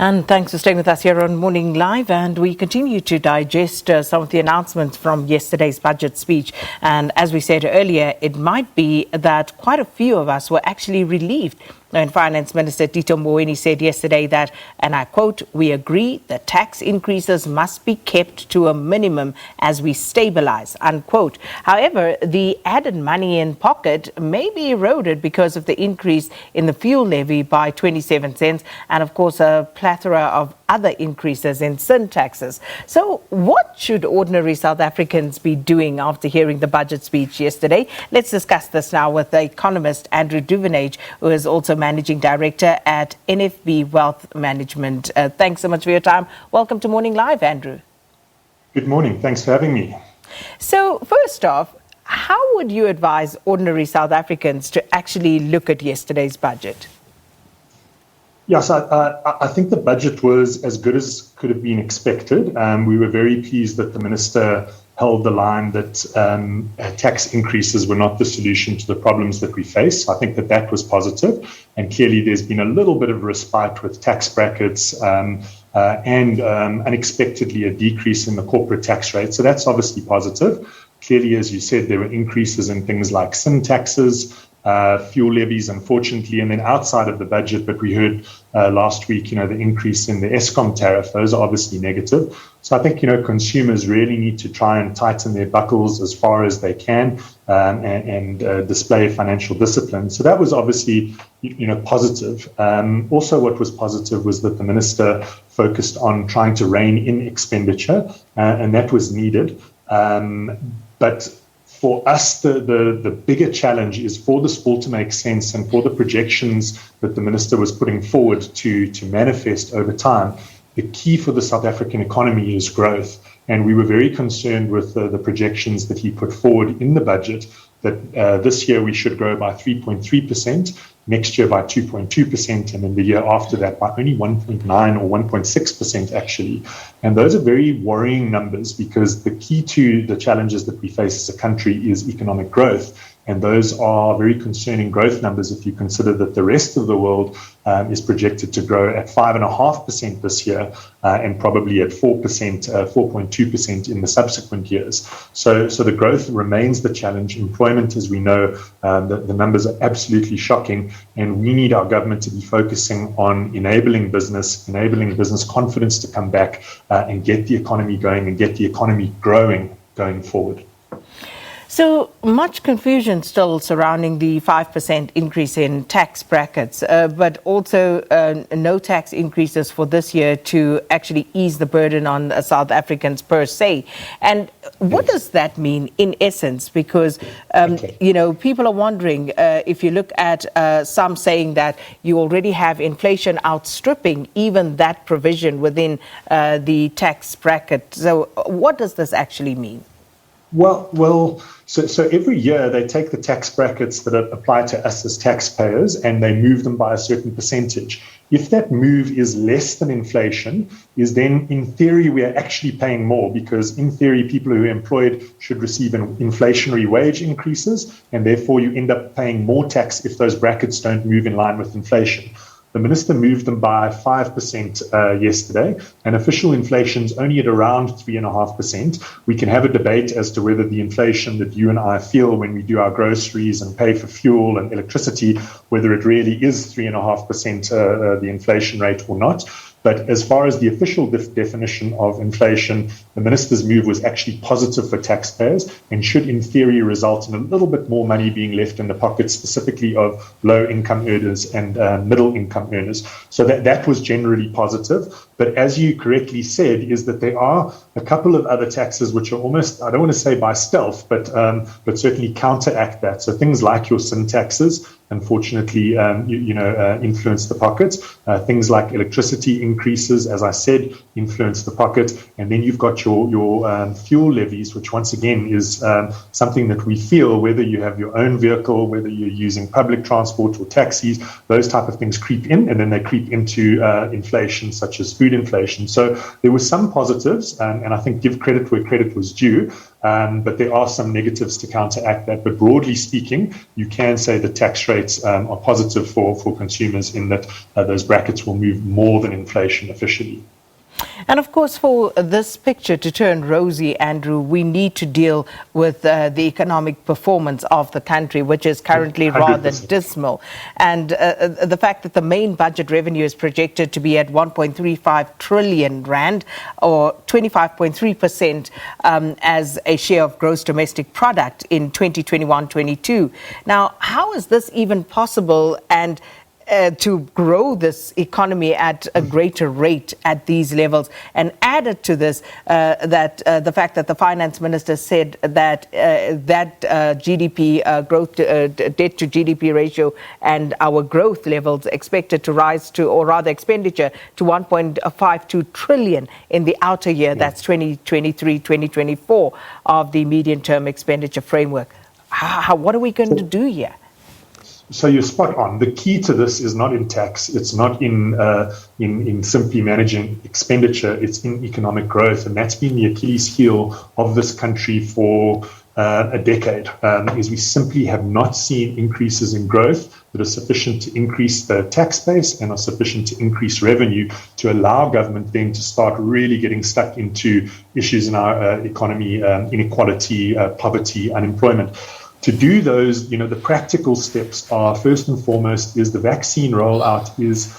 And thanks for staying with us here on Morning Live. And we continue to digest some of the announcements from yesterday's budget speech. And as we said earlier, it might be that quite a few of us were actually relieved. And Finance Minister Tito Mboweni said yesterday that, and I quote, "We agree that tax increases must be kept to a minimum as we stabilise," unquote. However, the added money in pocket may be eroded because of the increase in the fuel levy by 27 cents and, of course, a plethora of other increases in sin taxes. So what should ordinary South Africans be doing after hearing the budget speech yesterday? Let's discuss this now with the economist Andrew Duvenage, who is also Managing Director at NFB Wealth Management. Thanks so much for your time. Welcome to Morning Live, Andrew. Good morning. Thanks for having me. So first off, how would you advise ordinary South Africans to actually look at yesterday's budget? Yes, I think the budget was as good as could have been expected. We were very pleased that the minister held the line that tax increases were not the solution to the problems that we face. I think that was positive. And clearly there's been a little bit of respite with tax brackets and unexpectedly a decrease in the corporate tax rate. So that's obviously positive. Clearly, as you said, there were increases in things like sin taxes, fuel levies, unfortunately, and then outside of the budget, but we heard last week, the increase in the Eskom tariff, those are obviously negative. So I think, consumers really need to try and tighten their buckles as far as they can and display financial discipline. So that was obviously, positive. Also, what was positive was that the minister focused on trying to rein in expenditure, and that was needed. But for us, the bigger challenge is for this all to make sense and for the projections that the minister was putting forward to manifest over time. The key for the South African economy is growth. And we were very concerned with the projections that he put forward in the budget that this year we should grow by 3.3%, next year by 2.2%, and then the year after that by only 1.9 or 1.6% actually. And those are very worrying numbers because the key to the challenges that we face as a country is economic growth. And those are very concerning growth numbers if you consider that the rest of the world is projected to grow at 5.5% this year and probably at 4%, 4.2% in the subsequent years. So the growth remains the challenge. Employment, as we know, the numbers are absolutely shocking, and we need our government to be focusing on enabling business confidence to come back and get the economy going and get the economy growing going forward. So much confusion still surrounding the 5% increase in tax brackets, but also no tax increases for this year to actually ease the burden on South Africans per se. And what does that mean in essence? Because, people are wondering if you look at some saying that you already have inflation outstripping even that provision within the tax bracket. So what does this actually mean? So every year they take the tax brackets that apply to us as taxpayers and they move them by a certain percentage. If that move is less than inflation, is then in theory we are actually paying more because in theory people who are employed should receive inflationary wage increases and therefore you end up paying more tax if those brackets don't move in line with inflation. The minister moved them by 5% yesterday, and official inflation is only at around 3.5%. We can have a debate as to whether the inflation that you and I feel when we do our groceries and pay for fuel and electricity, whether it really is 3.5% the inflation rate or not. But as far as the official definition of inflation, the minister's move was actually positive for taxpayers and should in theory result in a little bit more money being left in the pockets specifically of low income earners and middle income earners. So that was generally positive. But as you correctly said, is that there are a couple of other taxes which are almost, I don't want to say by stealth, but certainly counteract that. So things like your sin taxes, unfortunately, influence the pockets. Things like electricity increases, as I said, influence the pocket. And then you've got your fuel levies, which once again is something that we feel, whether you have your own vehicle, whether you're using public transport or taxis, those type of things creep in, and then they creep into inflation, such as food inflation. So there were some positives, and I think give credit where credit was due. but there are some negatives to counteract that. But broadly speaking, you can say the tax rates are positive for consumers in that those brackets will move more than inflation officially. And of course, for this picture to turn rosy, Andrew, we need to deal with the economic performance of the country, which is currently 100%. rather dismal. And the fact that the main budget revenue is projected to be at 1.35 trillion rand, or 25.3% as a share of gross domestic product in 2021-22. Now, how is this even possible, and to grow this economy at a greater rate at these levels? And added to this, the fact that the Finance Minister said that GDP growth, debt to GDP ratio, and our growth levels expected to rise to, or rather expenditure, to 1.52 trillion in the outer year, that's 2023-2024, of the medium-term expenditure framework. What are we going to do here? So you're spot on. The key to this is not in tax. It's not in simply managing expenditure. It's in economic growth, and that's been the Achilles heel of this country for a decade. Is we simply have not seen increases in growth that are sufficient to increase the tax base and are sufficient to increase revenue to allow government then to start really getting stuck into issues in our economy, inequality, poverty, unemployment. To do those, the practical steps are, first and foremost, is the vaccine rollout is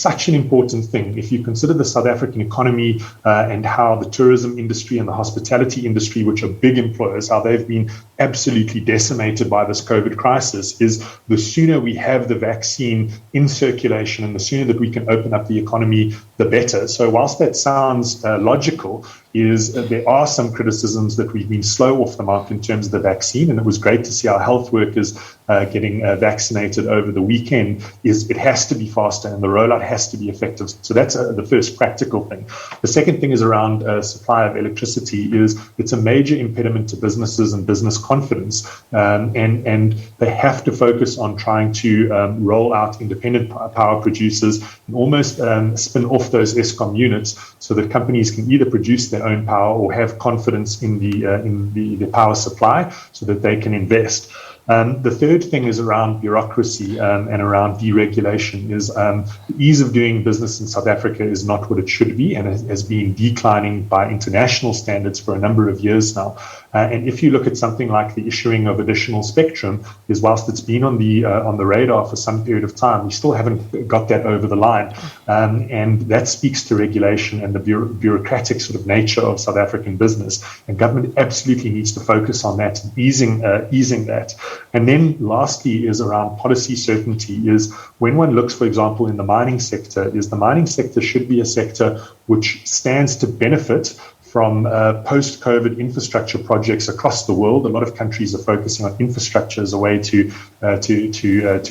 such an important thing. If you consider the South African economy and how the tourism industry and the hospitality industry, which are big employers, how they've been absolutely decimated by this COVID crisis, is the sooner we have the vaccine in circulation and the sooner that we can open up the economy, the better. So whilst that sounds logical, there are some criticisms that we've been slow off the mark in terms of the vaccine, and it was great to see our health workers getting vaccinated over the weekend. It has to be faster and the rollout has to be effective. So that's the first practical thing. The second thing is around supply of electricity. It's a major impediment to businesses and business confidence, and they have to focus on trying to roll out independent power producers and almost spin off those Eskom units so that companies can either produce their own power or have confidence in the power supply so that they can invest. The third thing is around bureaucracy and around deregulation. The ease of doing business in South Africa is not what it should be, and has been declining by international standards for a number of years now. And if you look at something like the issuing of additional spectrum, whilst it's been on the radar for some period of time, we still haven't got that over the line. And that speaks to regulation and the bureaucratic sort of nature of South African business. And government absolutely needs to focus on that, easing that. And then lastly is around policy certainty. Is when one looks, for example, in the mining sector, the mining sector should be a sector which stands to benefit from post-COVID infrastructure projects across the world. A lot of countries are focusing on infrastructure as a way to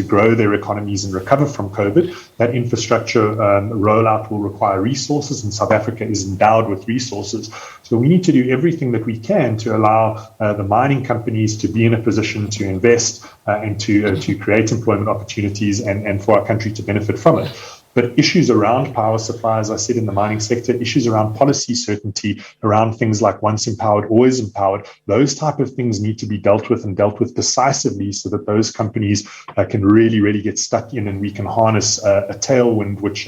grow their economies and recover from COVID. That infrastructure rollout will require resources, and South Africa is endowed with resources. So we need to do everything that we can to allow the mining companies to be in a position to invest and to create employment opportunities and for our country to benefit from it. But issues around power supply, as I said, in the mining sector, issues around policy certainty, around things like once empowered, always empowered, those type of things need to be dealt with decisively so that those companies can really, really get stuck in and we can harness a tailwind which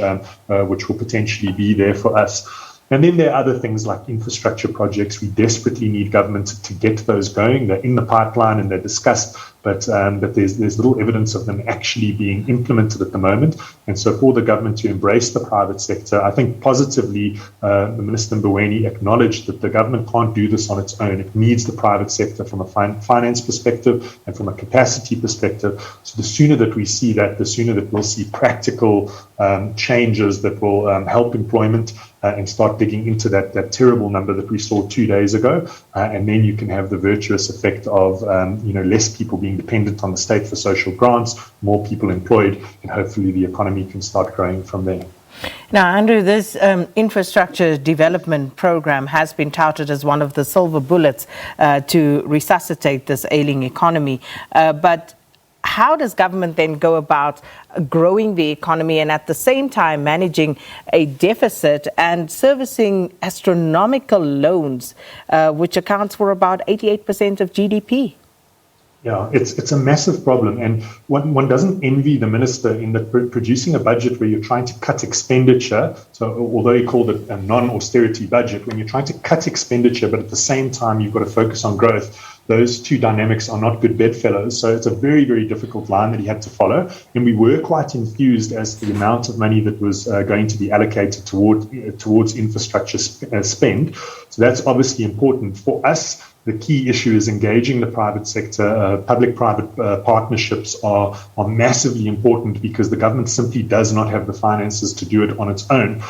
will potentially be there for us. And then there are other things like infrastructure projects. We desperately need government to get those going. They're in the pipeline and they're discussed, but there's little evidence of them actually being implemented at the moment. And so for the government to embrace the private sector, I think positively, Minister Mboweni acknowledged that the government can't do this on its own. It needs the private sector from a finance perspective and from a capacity perspective. So the sooner that we see that, the sooner that we'll see practical changes that will help employment and start digging into that terrible number that we saw 2 days ago. And then you can have the virtuous effect of less people being dependent on the state for social grants, more people employed, and hopefully the economy can start growing from there. Now, Andrew, this infrastructure development program has been touted as one of the silver bullets to resuscitate this ailing economy. But how does government then go about growing the economy and at the same time managing a deficit and servicing astronomical loans, which accounts for about 88% of GDP? Yeah, it's a massive problem, and one doesn't envy the minister in that producing a budget where you're trying to cut expenditure. So although he called it a non-austerity budget, when you're trying to cut expenditure, but at the same time you've got to focus on growth, those two dynamics are not good bedfellows. So it's a very, very difficult line that he had to follow. And we were quite enthused as to the amount of money that was going to be allocated towards infrastructure spend. So that's obviously important for us. The key issue is engaging the private sector. Public-private partnerships are massively important because the government simply does not have the finances to do it on its own.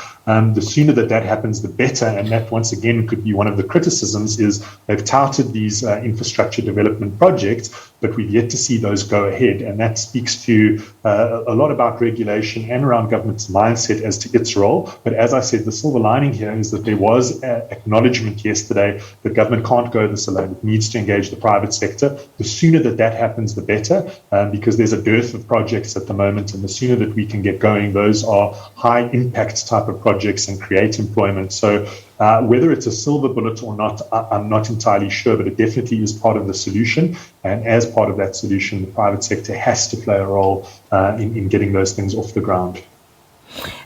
The sooner that happens, the better. And that, once again, could be one of the criticisms is they've touted these infrastructure development projects, but we've yet to see those go ahead. And that speaks to a lot about regulation and around government's mindset as to its role. But as I said, the silver lining here is that there was acknowledgement yesterday that government can't go this alone. It needs to engage the private sector. The sooner that happens, the better, because there's a dearth of projects at the moment. And the sooner that we can get going, those are high impact type of projects and create employment. So whether it's a silver bullet or not, I'm not entirely sure, but it definitely is part of the solution. And as part of that solution, the private sector has to play a role in getting those things off the ground.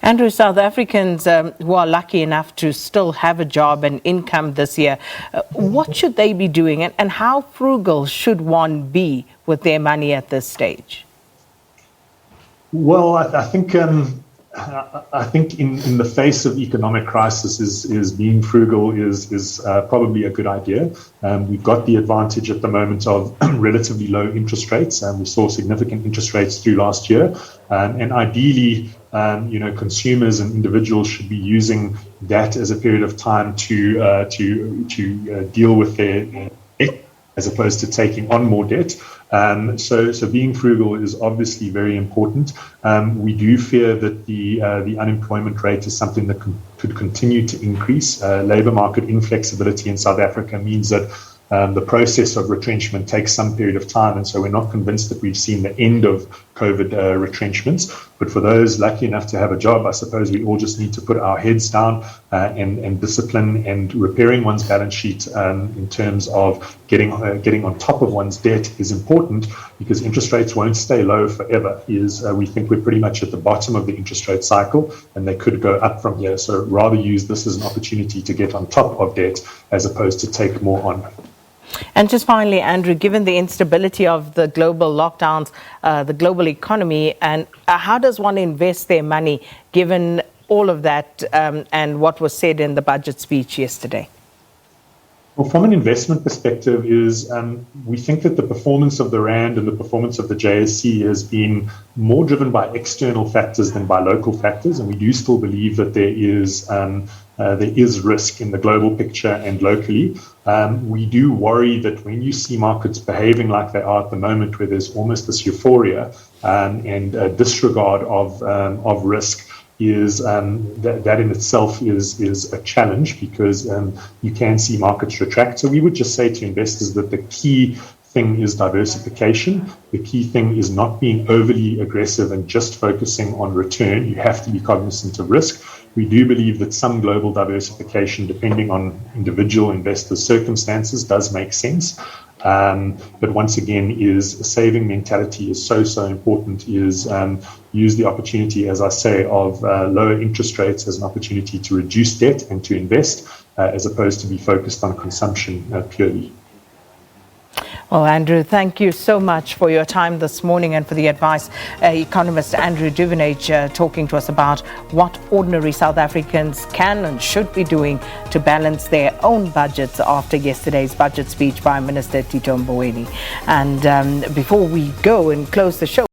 Andrew, South Africans who are lucky enough to still have a job and income this year, what should they be doing, and how frugal should one be with their money at this stage? Well, I think in the face of economic crisis, is being frugal is probably a good idea. We've got the advantage at the moment of relatively low interest rates, and we saw significant interest rates through last year. And ideally, consumers and individuals should be using that as a period of time to deal with their debt, as opposed to taking on more debt. So being frugal is obviously very important. We do fear that the unemployment rate is something that could continue to increase. Labour market inflexibility in South Africa means that the process of retrenchment takes some period of time, and so we're not convinced that we've seen the end of COVID retrenchments. But for those lucky enough to have a job, I suppose we all just need to put our heads down and discipline and repairing one's balance sheet in terms of getting on top of one's debt is important, because interest rates won't stay low forever. We think we're pretty much at the bottom of the interest rate cycle, and they could go up from here. So rather use this as an opportunity to get on top of debt as opposed to take more on. And just finally, Andrew, given the instability of the global lockdowns, the global economy, and how does one invest their money given all of that and what was said in the budget speech yesterday? Well, from an investment perspective, we think that the performance of the Rand and the performance of the JSE has been more driven by external factors than by local factors, and we do still believe that there is risk in the global picture and locally. We do worry that when you see markets behaving like they are at the moment, where there's almost this euphoria and disregard of risk, that in itself is a challenge, because you can see markets retract. So we would just say to investors that the key thing is diversification. The key thing is not being overly aggressive and just focusing on return. You have to be cognizant of risk. We do believe that some global diversification, depending on individual investors' circumstances, does make sense. But once again, saving mentality is so important. Use the opportunity, as I say, of lower interest rates as an opportunity to reduce debt and to invest, as opposed to be focused on consumption purely. Well, Andrew, thank you so much for your time this morning and for the advice. Economist Andrew Duvenage talking to us about what ordinary South Africans can and should be doing to balance their own budgets after yesterday's budget speech by Minister Tito Mboweni. And before we go and close the show,